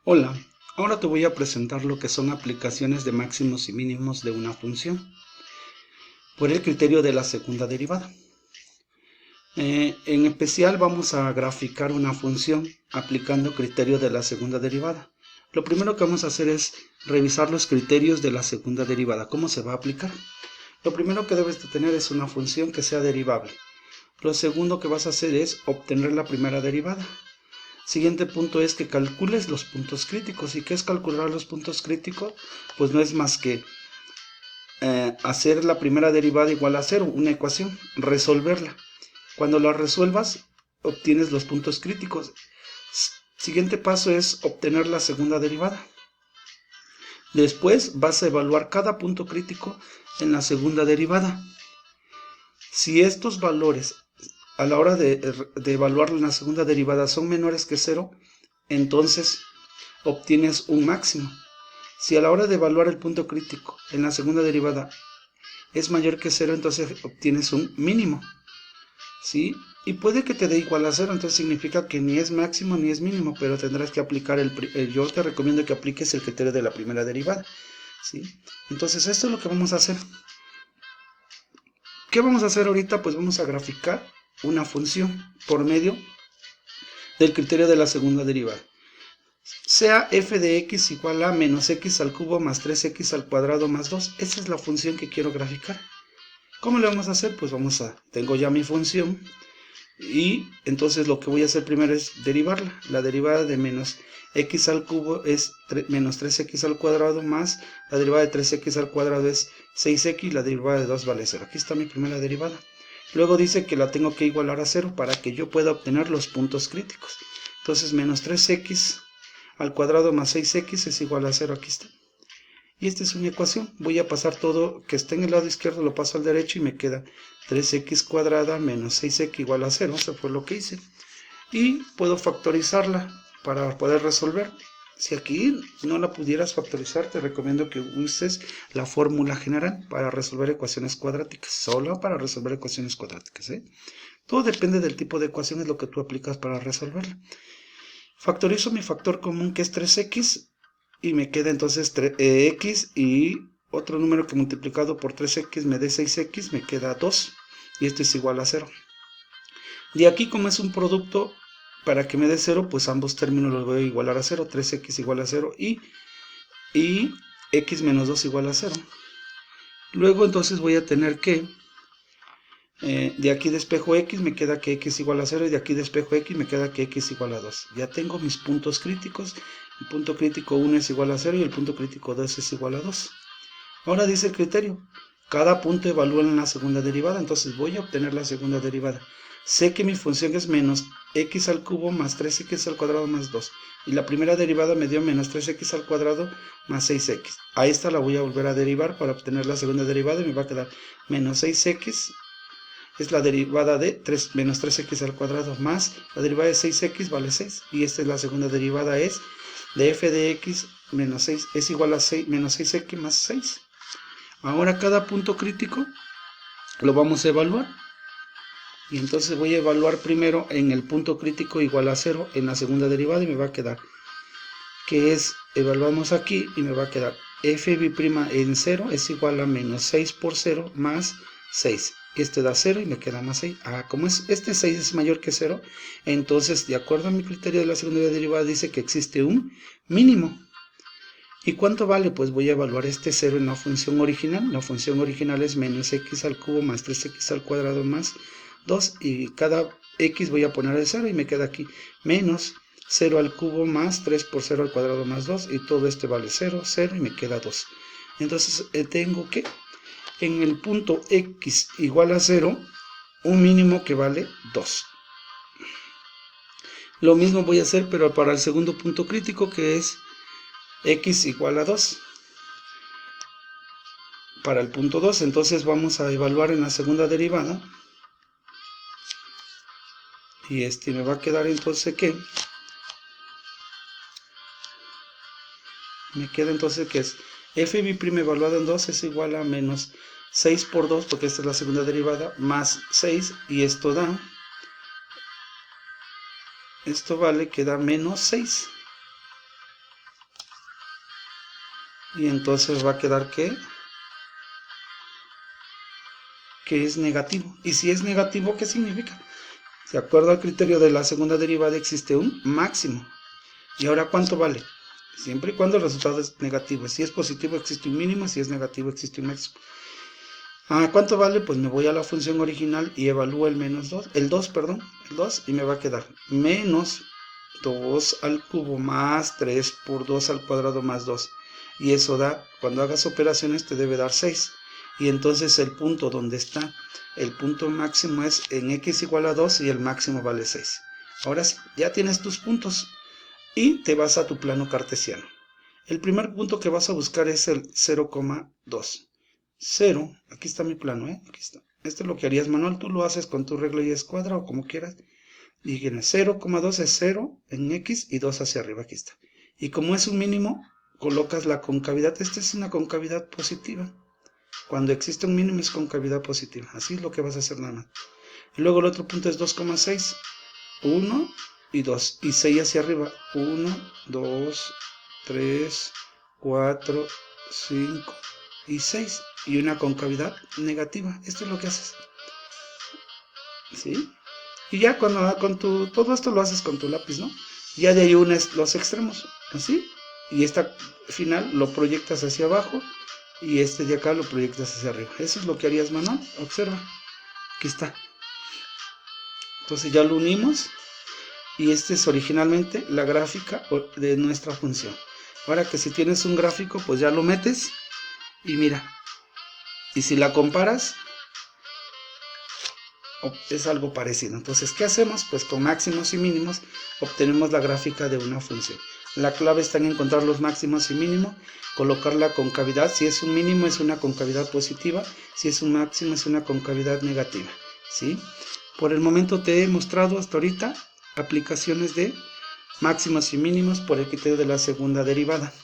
Hola, ahora te voy a presentar lo que son aplicaciones de máximos y mínimos de una función por el criterio de la segunda derivada. En especial vamos a graficar una función aplicando criterio de la segunda derivada. Lo primero que vamos a hacer es revisar los criterios de la segunda derivada. ¿Cómo se va a aplicar? Lo primero que debes de tener es una función que sea derivable. Lo segundo que vas a hacer es obtener la primera derivada. Siguiente punto es que calcules los puntos críticos. ¿Y qué es calcular los puntos críticos? Pues no es más que hacer la primera derivada igual a cero, una ecuación, resolverla. Cuando la resuelvas, obtienes los puntos críticos. Siguiente paso es obtener la segunda derivada. Después vas a evaluar cada punto crítico en la segunda derivada. Si estos valores a la hora de evaluar la segunda derivada son menores que cero, entonces obtienes un máximo. Si a la hora de evaluar el punto crítico en la segunda derivada es mayor que cero, entonces obtienes un mínimo, ¿sí? Y puede que te dé igual a cero, entonces significa que ni es máximo ni es mínimo, pero tendrás que aplicar yo te recomiendo que apliques el criterio de la primera derivada, ¿sí? Entonces esto es lo que vamos a hacer. ¿Qué vamos a hacer ahorita? Pues vamos a graficar una función por medio del criterio de la segunda derivada. Sea f de x igual a menos x al cubo más 3x al cuadrado más 2. Esa es la función que quiero graficar. ¿Cómo le vamos a hacer? Pues tengo ya mi función y entonces lo que voy a hacer primero es derivarla. La derivada de menos x al cubo es menos 3x al cuadrado más la derivada de 3x al cuadrado es 6x, la derivada de 2 vale 0. Aquí está mi primera derivada. Luego dice que la tengo que igualar a 0 para que yo pueda obtener los puntos críticos. Entonces menos 3x al cuadrado más 6x es igual a 0, aquí está. Y esta es una ecuación. Voy a pasar todo que esté en el lado izquierdo, lo paso al derecho y me queda 3x cuadrada menos 6x igual a 0. Eso fue lo que hice. Y puedo factorizarla para poder resolver. Si aquí no la pudieras factorizar, te recomiendo que uses la fórmula general para resolver ecuaciones cuadráticas. Solo para resolver ecuaciones cuadráticas, ¿eh? Todo depende del tipo de ecuación, es lo que tú aplicas para resolverla. Factorizo mi factor común que es 3x y me queda entonces x y otro número que multiplicado por 3x me dé 6x, me queda 2 y esto es igual a 0. De aquí, como es un producto, para que me dé 0, pues ambos términos los voy a igualar a 0, 3x igual a 0 y x menos 2 igual a 0. Luego entonces voy a tener que de aquí despejo x, me queda que x igual a 0 y de aquí despejo x, me queda que x igual a 2. Ya tengo mis puntos críticos. El punto crítico 1 es igual a 0 y el punto crítico 2 es igual a 2. Ahora dice el criterio. Cada punto evalúa en la segunda derivada, entonces voy a obtener la segunda derivada. Sé que mi función es menos x al cubo más 3x al cuadrado más 2. Y la primera derivada me dio menos 3x al cuadrado más 6x. A esta la voy a volver a derivar para obtener la segunda derivada y me va a quedar menos 6x. Es la derivada de menos 3x al cuadrado más la derivada de 6x vale 6. Y esta es la segunda derivada, es de f de x menos 6 es igual a 6, menos 6x más 6. Ahora cada punto crítico lo vamos a evaluar. Y entonces voy a evaluar primero en el punto crítico igual a 0 en la segunda derivada y me va a quedar que es, evaluamos aquí y me va a quedar f b' en 0 es igual a menos 6 por 0 más 6. Este da 0 y me queda más 6. Como este 6 es mayor que 0, entonces de acuerdo a mi criterio de la segunda derivada dice que existe un mínimo. ¿Y cuánto vale? Pues voy a evaluar este 0 en la función original. La función original es menos x al cubo más 3x al cuadrado más 2. Y cada x voy a poner el 0 y me queda aquí menos 0 al cubo más 3 por 0 al cuadrado más 2. Y todo este vale 0, 0 y me queda 2. Entonces tengo que en el punto x igual a 0, un mínimo que vale 2. Lo mismo voy a hacer pero para el segundo punto crítico que es x igual a 2. Para el punto 2, entonces vamos a evaluar en la segunda derivada. Y me va a quedar entonces que me queda entonces que es f b' evaluado en 2 es igual a menos 6 por 2, porque esta es la segunda derivada, más 6, y esto vale que da menos 6. Y entonces va a quedar que es negativo. Y si es negativo, ¿qué significa? De acuerdo al criterio de la segunda derivada existe un máximo. ¿Y ahora cuánto vale? Siempre y cuando el resultado es negativo. Si es positivo existe un mínimo, si es negativo existe un máximo. ¿Cuánto vale? Pues me voy a la función original y evalúo el 2, y me va a quedar menos 2 al cubo más 3 por 2 al cuadrado más 2. Y eso da, cuando hagas operaciones te debe dar 6. Y entonces el punto donde está, el punto máximo es en x igual a 2 y el máximo vale 6. Ahora sí, ya tienes tus puntos y te vas a tu plano cartesiano. El primer punto que vas a buscar es el 0,2. 0, aquí está mi plano, aquí está. Esto es lo que harías manual, tú lo haces con tu regla y escuadra o como quieras. Y tienes 0,2 es 0 en x y 2 hacia arriba, aquí está. Y como es un mínimo, colocas la concavidad. Esta es una concavidad positiva. Cuando existe un mínimo es concavidad positiva. Así es lo que vas a hacer nada más. Y luego el otro punto es 2,6. 1 y 2. Y 6 hacia arriba. 1, 2, 3, 4, 5 y 6. Y una concavidad negativa. Esto es lo que haces. ¿Sí? Y ya todo esto lo haces con tu lápiz, ¿no? Ya de ahí unes los extremos. Así. Y esta final lo proyectas hacia abajo. Y este de acá lo proyectas hacia arriba. Eso es lo que harías manual. Observa. Aquí está. Entonces ya lo unimos. Y esta es originalmente la gráfica de nuestra función. Ahora que si tienes un gráfico, pues ya lo metes. Y mira. Y si la comparas, es algo parecido. Entonces, ¿qué hacemos? Pues con máximos y mínimos obtenemos la gráfica de una función. La clave está en encontrar los máximos y mínimos, colocar la concavidad. Si es un mínimo es una concavidad positiva, si es un máximo es una concavidad negativa, ¿sí? Por el momento te he mostrado hasta ahorita aplicaciones de máximos y mínimos por el criterio de la segunda derivada,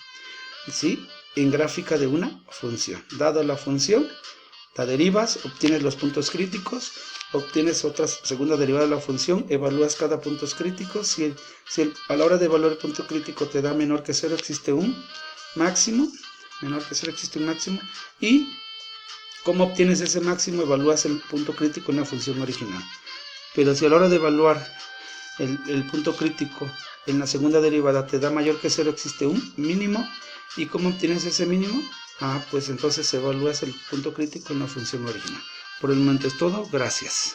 ¿sí? En gráfica de una función. Dada la función, la derivas, obtienes los puntos críticos, obtienes otra segunda derivada de la función, evalúas cada punto crítico. Si a la hora de evaluar el punto crítico te da menor que 0, existe un máximo. Menor que 0 existe un máximo. Y ¿cómo obtienes ese máximo? Evalúas el punto crítico en la función original. Pero si a la hora de evaluar el punto crítico en la segunda derivada te da mayor que 0, existe un mínimo. ¿Y cómo obtienes ese mínimo? Pues entonces evalúas el punto crítico en la función original. Por el momento es todo. Gracias.